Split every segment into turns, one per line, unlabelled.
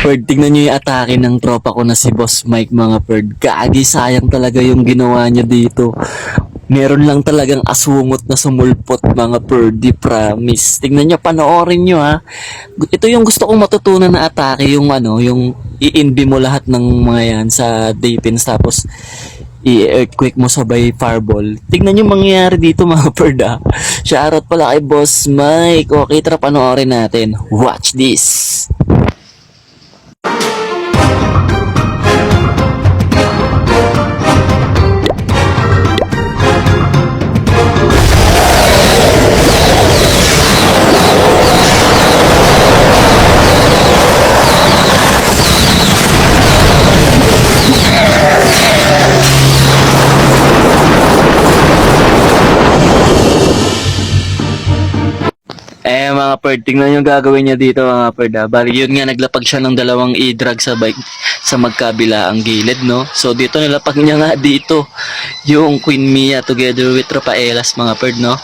Perd, tignan nyo yung atake ng tropa ko na si Boss Mike, mga Perd. Gagi, sayang talaga yung ginawa niya dito. Meron lang talagang aswungot na sumulpot, mga Perdi, promise. Tignan nyo, panoorin nyo ha. Ito yung gusto kong matutunan na atake, yung ano, yung i-inbi mo lahat ng mga yan sa Daytins, tapos i-earthquake mo sabay fireball. Tignan nyo mangyayari dito, mga Perd ha. Shoutout pala kay Boss Mike. Okay, tara panoorin natin. Watch this. Mga Perd, tingnan yung gagawin niya dito, mga Perd ha. Bali yun nga, naglapag siya ng dalawang e-drag sa bike sa magkabila ang gilid, no? So dito nilapag niya nga dito yung Queen Mia together with Rafaelas, mga Perd, no?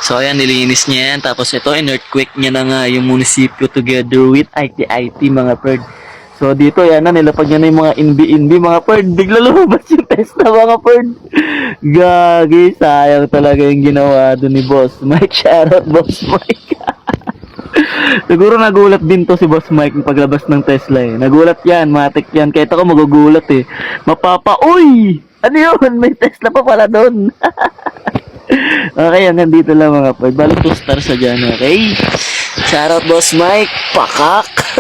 So ayan, nilinis niya yan. Tapos ito, in-earthquake niya na nga yung munisipyo together with IT, mga Perd. So dito, yan na, nilapag niya na yung mga inbi-inbi, mga Perd. Bigla lumabas yung Tesla, mga Perd. Gagi, sayang talaga yung ginawa doon ni Boss Mike. Shoutout, Boss Mike. Siguro nagulat din to si Boss Mike ng paglabas ng Tesla eh. Nagulat yan, matik yan. Kahit ako magugulat eh. Uy! Ano yun? May Tesla pa pala doon. Okay, hanggang dito lang, mga Perd. Balik 2 stars sa dyan, okay? Shoutout, Boss Mike. Pakak!